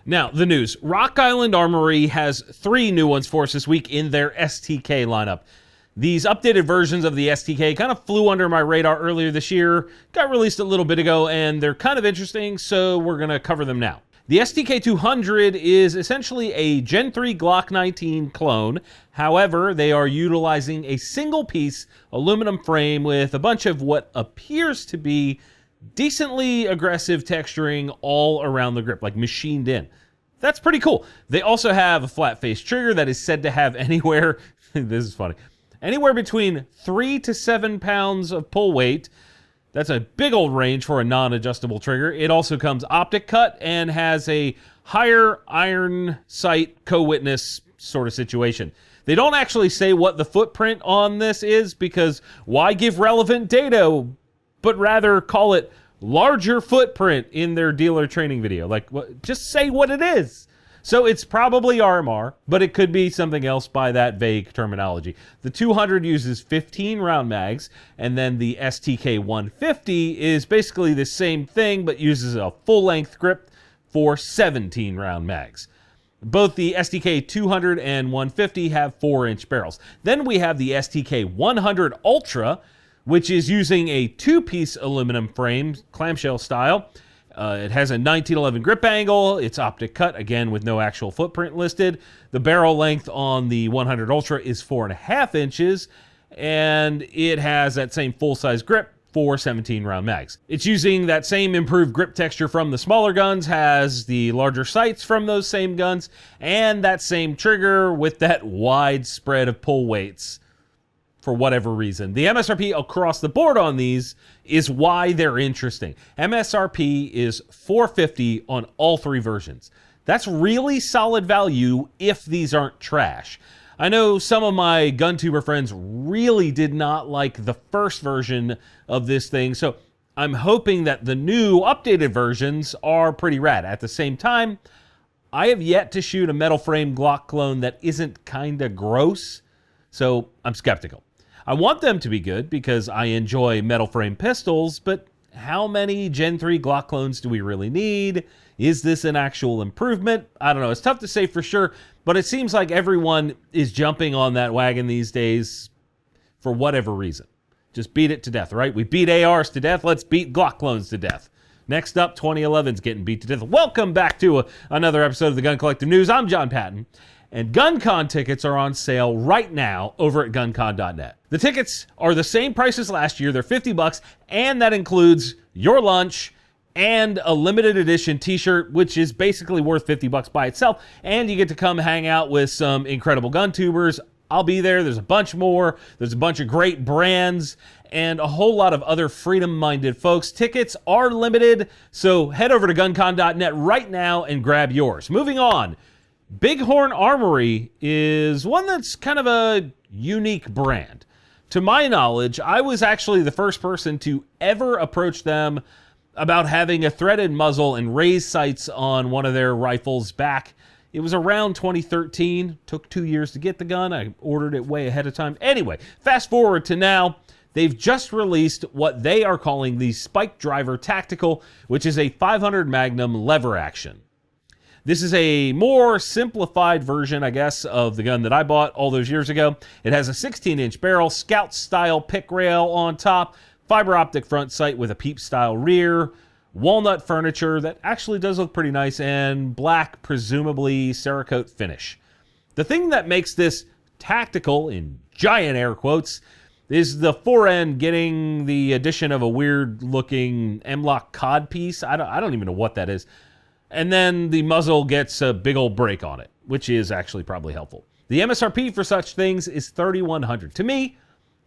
Now, the news. Rock Island Armory has 3 new ones for us this week in their STK lineup. These updated versions of the STK kind of flew under my radar earlier this year, got released a little bit ago, and they're kind of interesting, so we're going to cover them now. The STK 200 is essentially a Gen 3 Glock 19 clone. However, they are utilizing a single-piece aluminum frame with a bunch of what appears to be decently aggressive texturing all around the grip, like machined in. That's pretty cool. They also have a flat-face trigger that is said to have anywhere, this is funny, anywhere between 3 to 7 pounds of pull weight. That's a big old range for a non-adjustable trigger. It also comes optic cut and has a higher iron sight co-witness sort of situation. They don't actually say what the footprint on this is because why give relevant data, but rather call it larger footprint in their dealer training video. Like, just say what it is. So it's probably RMR, but it could be something else by that vague terminology. The 200 uses 15 round mags, and then the STK 150 is basically the same thing, but uses a full-length grip for 17 round mags. Both the STK 200 and 150 have 4-inch barrels. Then we have the STK 100 Ultra, which is using a 2-piece aluminum frame, clamshell style. It has a 1911 grip angle. It's optic cut, again, with no actual footprint listed. The barrel length on the 100 Ultra is 4.5 inches, and it has that same full-size grip for 17-round mags. It's using that same improved grip texture from the smaller guns, has the larger sights from those same guns, and that same trigger with that wide spread of pull weights. For whatever reason. The MSRP across the board on these is why they're interesting. MSRP is $450 on all 3 versions. That's really solid value if these aren't trash. I know some of my GunTuber friends really did not like the first version of this thing, so I'm hoping that the new updated versions are pretty rad. At the same time, I have yet to shoot a metal frame Glock clone that isn't kinda gross, so I'm skeptical. I want them to be good because I enjoy metal frame pistols, but how many Gen 3 Glock clones do we really need? Is this an actual improvement? I don't know. It's tough to say for sure, but it seems like everyone is jumping on that wagon these days for whatever reason. Just beat it to death, right? We beat ARs to death. Let's beat Glock clones to death. Next up, 2011's getting beat to death. Welcome back to another episode of the Gun Collective News. I'm John Patton. And GunCon tickets are on sale right now over at guncon.net. The tickets are the same price as last year. They're $50, and that includes your lunch and a limited edition t-shirt, which is basically worth $50 by itself. And you get to come hang out with some incredible gun tubers. I'll be there. There's a bunch more. There's a bunch of great brands and a whole lot of other freedom-minded folks. Tickets are limited, so head over to guncon.net right now and grab yours. Moving on. Bighorn Armory is one that's kind of a unique brand. To my knowledge, I was actually the first person to ever approach them about having a threaded muzzle and raised sights on one of their rifles back. It was around 2013. Took 2 years to get the gun. I ordered it way ahead of time. Anyway, fast forward to now. They've just released what they are calling the Spike Driver Tactical, which is a 500 Magnum lever action. This is a more simplified version, I guess, of the gun that I bought all those years ago. It has a 16-inch barrel, scout-style pick rail on top, fiber optic front sight with a peep-style rear, walnut furniture that actually does look pretty nice, and black, presumably Cerakote finish. The thing that makes this tactical, in giant air quotes, is the fore-end getting the addition of a weird-looking M-LOK cod piece. I don't even know what that is. And then the muzzle gets a big old break on it, which is actually probably helpful. The MSRP for such things is $3,100. To me,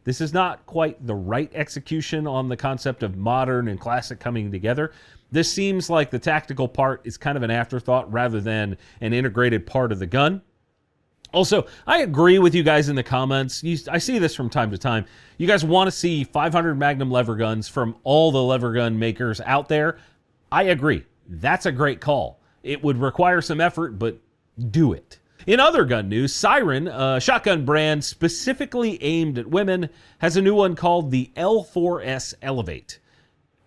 this is not quite the right execution on the concept of modern and classic coming together. This seems like the tactical part is kind of an afterthought rather than an integrated part of the gun. Also, I agree with you guys in the comments. I see this from time to time. You guys want to see 500 Magnum lever guns from all the lever gun makers out there. I agree. That's a great call. It would require some effort, but do it. In other gun news, Siren, a shotgun brand specifically aimed at women, has a new one called the L4S Elevate.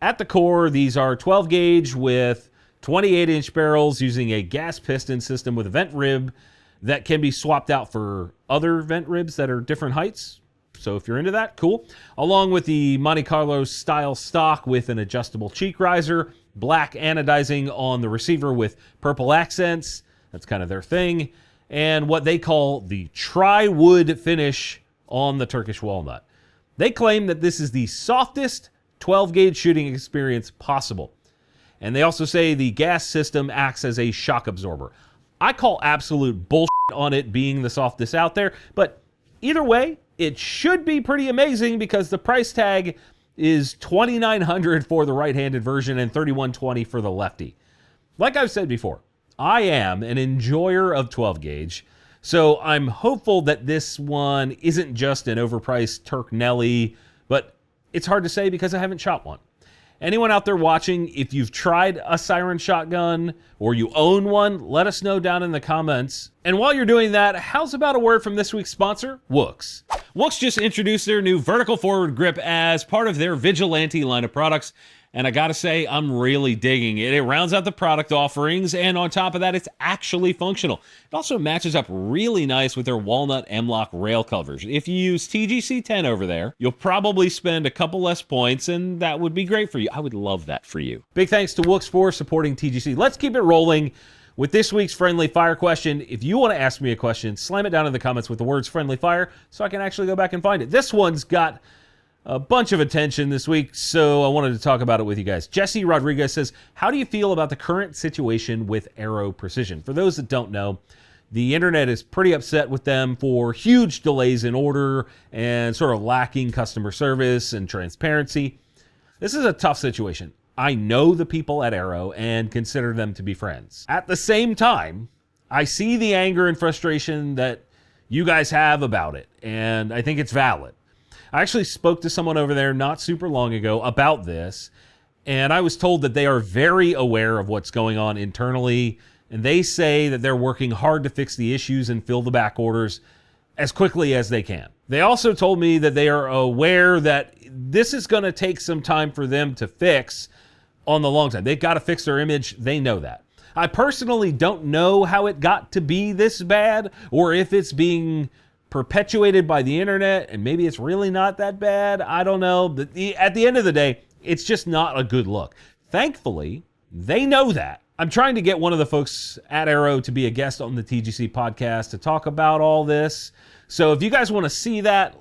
At the core, these are 12 gauge with 28-inch barrels using a gas piston system with a vent rib that can be swapped out for other vent ribs that are different heights. So if you're into that, cool. Along with the Monte Carlo style stock with an adjustable cheek riser, black anodizing on the receiver with purple accents. That's kind of their thing. And what they call the tri-wood finish on the Turkish walnut. They claim that this is the softest 12-gauge shooting experience possible. And they also say the gas system acts as a shock absorber. I call absolute bullshit on it being the softest out there, but either way, it should be pretty amazing because the price tag is $2,900 for the right-handed version and $3,120 for the lefty. Like I've said before, I am an enjoyer of 12-gauge, so I'm hopeful that this one isn't just an overpriced Turk Nelly, but it's hard to say because I haven't shot one. Anyone out there watching, if you've tried a Siren shotgun or you own one, let us know down in the comments. And while you're doing that, how's about a word from this week's sponsor, Wooks? Wooks just introduced their new vertical forward grip as part of their Vigilante line of products. And I gotta say, I'm really digging it. It rounds out the product offerings, and on top of that, it's actually functional. It also matches up really nice with their walnut M-Lock rail covers. If you use TGC 10 over there, you'll probably spend a couple less points, and that would be great for you. I would love that for you. Big thanks to Wooks for supporting TGC. Let's keep it rolling with this week's Friendly Fire question. If you want to ask me a question, slam it down in the comments with the words Friendly Fire so I can actually go back and find it. This one's got a bunch of attention this week, so I wanted to talk about it with you guys. Jesse Rodriguez says, how do you feel about the current situation with Aero Precision? For those that don't know, the internet is pretty upset with them for huge delays in order and sort of lacking customer service and transparency. This is a tough situation. I know the people at Aero and consider them to be friends. At the same time, I see the anger and frustration that you guys have about it, and I think it's valid. I actually spoke to someone over there not super long ago about this, and I was told that they are very aware of what's going on internally, and they say that they're working hard to fix the issues and fill the back orders as quickly as they can. They also told me that they are aware that this is going to take some time for them to fix on the long time. They've got to fix their image. They know that. I personally don't know how it got to be this bad, or if it's being perpetuated by the internet, and maybe it's really not that bad. I don't know. But at the end of the day, it's just not a good look. Thankfully, they know that. I'm trying to get one of the folks at Aero to be a guest on the TGC podcast to talk about all this. So if you guys want to see that,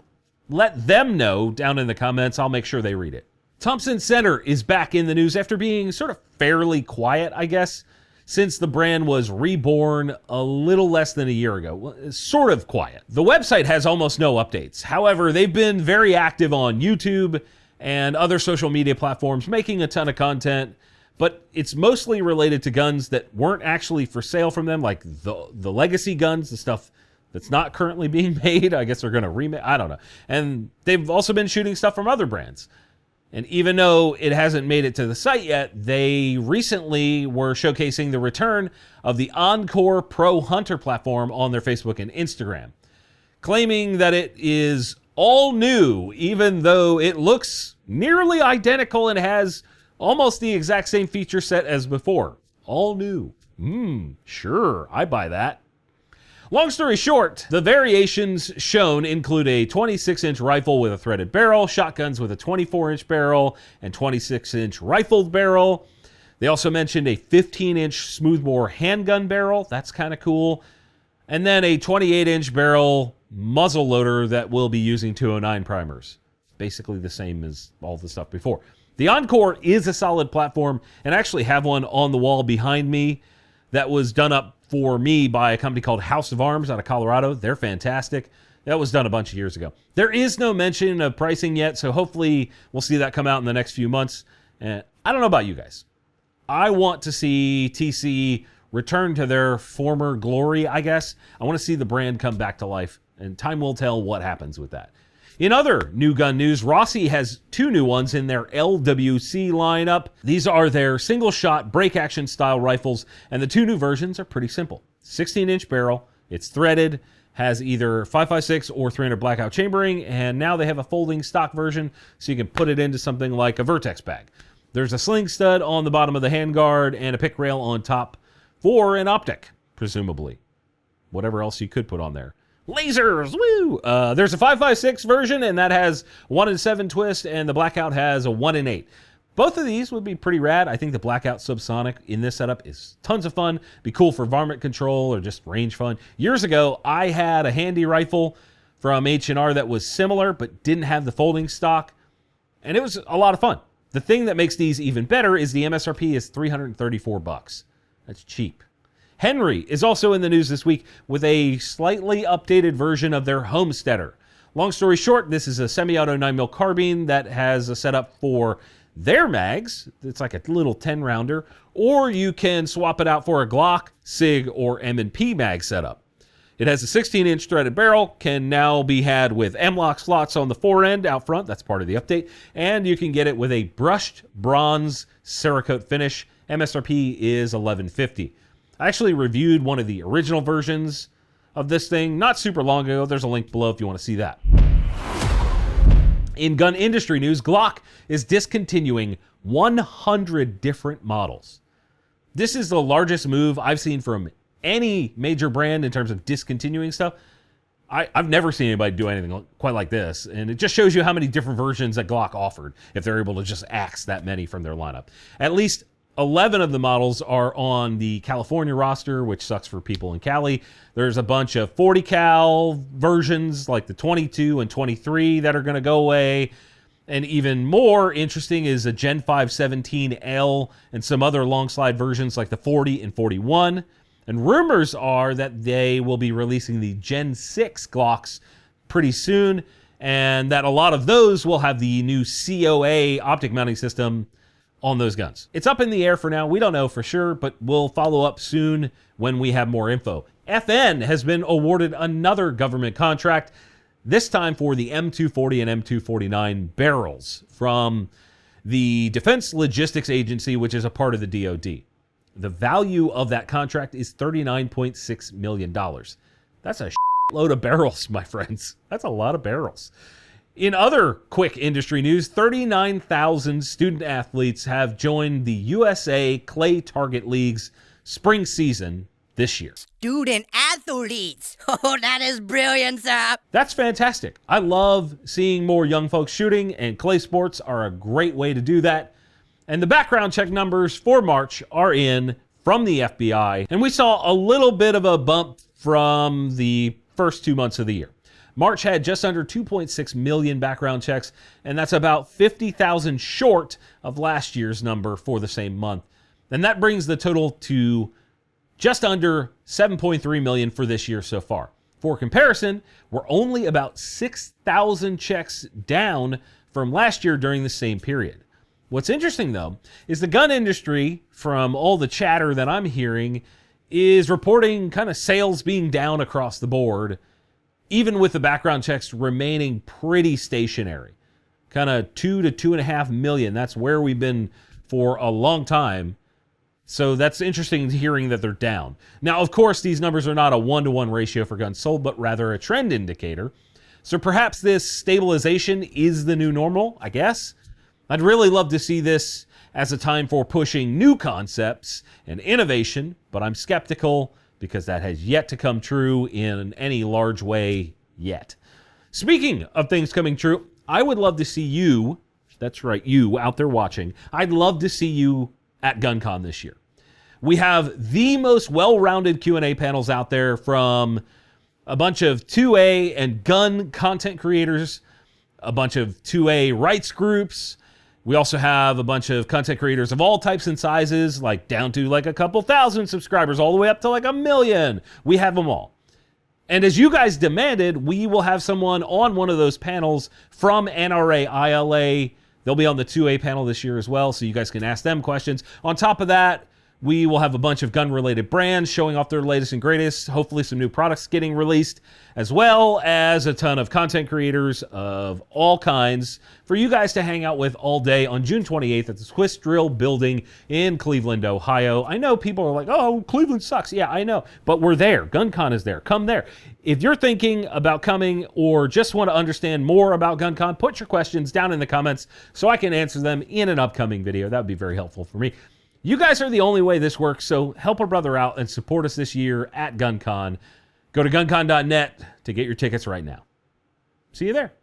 let them know down in the comments. I'll make sure they read it. Thompson Center is back in the news after being sort of fairly quiet, I guess, since the brand was reborn a little less than a year ago. Well, sort of quiet. The website has almost no updates. However, they've been very active on YouTube and other social media platforms, making a ton of content, but it's mostly related to guns that weren't actually for sale from them, like the legacy guns, the stuff that's not currently being made. I guess they're going to remake, I don't know. And they've also been shooting stuff from other brands. And even though it hasn't made it to the site yet, they recently were showcasing the return of the Encore Pro Hunter platform on their Facebook and Instagram, claiming that it is all new, even though it looks nearly identical and has almost the exact same feature set as before. All new. Sure, I buy that. Long story short, the variations shown include a 26-inch rifle with a threaded barrel, shotguns with a 24-inch barrel, and 26-inch rifled barrel. They also mentioned a 15-inch smoothbore handgun barrel. That's kind of cool. And then a 28-inch barrel muzzle loader that will be using 209 primers. Basically the same as all the stuff before. The Encore is a solid platform, and I actually have one on the wall behind me that was done up for me by a company called House of Arms out of Colorado. They're fantastic. That was done a bunch of years ago. There is no mention of pricing yet, so hopefully we'll see that come out in the next few months. And I don't know about you guys. I want to see TC return to their former glory, I guess. I want to see the brand come back to life, and time will tell what happens with that. In other new gun news, Rossi has two new ones in their LWC lineup. These are their single-shot break-action style rifles, and the two new versions are pretty simple. 16-inch barrel, it's threaded, has either 5.56 or 300 blackout chambering, and now they have a folding stock version, so you can put it into something like a Vertex bag. There's a sling stud on the bottom of the handguard and a pick rail on top for an optic, presumably. Whatever else you could put on there. Lasers, woo! There's a 5.56 version, and that has 1 in 7 twist, and the Blackout has a 1 in 8. Both of these would be pretty rad. I think the Blackout Subsonic in this setup is tons of fun. Be cool for varmint control or just range fun. Years ago, I had a handy rifle from H&R that was similar, but didn't have the folding stock, and it was a lot of fun. The thing that makes these even better is the MSRP is $334. That's cheap. Henry is also in the news this week with a slightly updated version of their Homesteader. Long story short, this is a semi-auto 9mm carbine that has a setup for their mags. It's like a little 10-rounder, or you can swap it out for a Glock, SIG, or M&P mag setup. It has a 16-inch threaded barrel, can now be had with M-LOK slots on the fore end out front. That's part of the update. And you can get it with a brushed bronze Cerakote finish. MSRP is $11.50. I actually reviewed one of the original versions of this thing not super long ago. There's a link below if you want to see that. In gun industry news, Glock is discontinuing 100 different models. This is the largest move I've seen from any major brand in terms of discontinuing stuff. I've never seen anybody do anything quite like this, and it just shows you how many different versions that Glock offered if they're able to just axe that many from their lineup. At least 11 of the models are on the California roster, which sucks for people in Cali. There's a bunch of 40 cal versions like the 22 and 23 that are going to go away. And even more interesting is a Gen 5 17L and some other long slide versions like the 40 and 41. And rumors are that they will be releasing the Gen 6 Glocks pretty soon, and that a lot of those will have the new COA optic mounting system on those guns. It's up in the air for now. We don't know for sure, but we'll follow up soon when we have more info. FN has been awarded another government contract, this time for the M240 and M249 barrels from the Defense Logistics Agency, which is a part of the DoD. The value of that contract is $39.6 million. That's a load of barrels, my friends. That's a lot of barrels. In other quick industry news, 39,000 student athletes have joined the USA Clay Target League's spring season this year. Student athletes! Oh, that is brilliant, sir! That's fantastic. I love seeing more young folks shooting, and clay sports are a great way to do that. And the background check numbers for March are in from the FBI, and we saw a little bit of a bump from the first 2 months of the year. March had just under 2.6 million background checks, and that's about 50,000 short of last year's number for the same month. And that brings the total to just under 7.3 million for this year so far. For comparison, we're only about 6,000 checks down from last year during the same period. What's interesting, though, is the gun industry, from all the chatter that I'm hearing, is reporting kind of sales being down across the board, even with the background checks remaining pretty stationary. Kind of 2 to 2.5 million. That's where we've been for a long time. So that's interesting hearing that they're down. Now, of course, these numbers are not a 1-to-1 ratio for guns sold, but rather a trend indicator. So perhaps this stabilization is the new normal, I guess. I'd really love to see this as a time for pushing new concepts and innovation, but I'm skeptical because that has yet to come true in any large way yet. Speaking of things coming true, I would love to see you, that's right, you out there watching, I'd love to see you at GunCon this year. We have the most well-rounded Q&A panels out there from a bunch of 2A and gun content creators, a bunch of 2A rights groups. We also have a bunch of content creators of all types and sizes, like down to like a couple thousand subscribers, all the way up to like 1 million. We have them all. And as you guys demanded, we will have someone on one of those panels from NRA ILA. They'll be on the 2A panel this year as well, so you guys can ask them questions. On top of that, We will have a bunch of gun-related brands showing off their latest and greatest, hopefully some new products getting released, as well as a ton of content creators of all kinds for you guys to hang out with all day on June 28th at the Swiss Drill Building in Cleveland, Ohio. I know people are like, oh, Cleveland sucks. Yeah, I know, but we're there. GunCon is there. Come there. If you're thinking about coming or just want to understand more about GunCon, put your questions down in the comments so I can answer them in an upcoming video. That would be very helpful for me. You guys are the only way this works, so help a brother out and support us this year at GunCon. Go to guncon.net to get your tickets right now. See you there.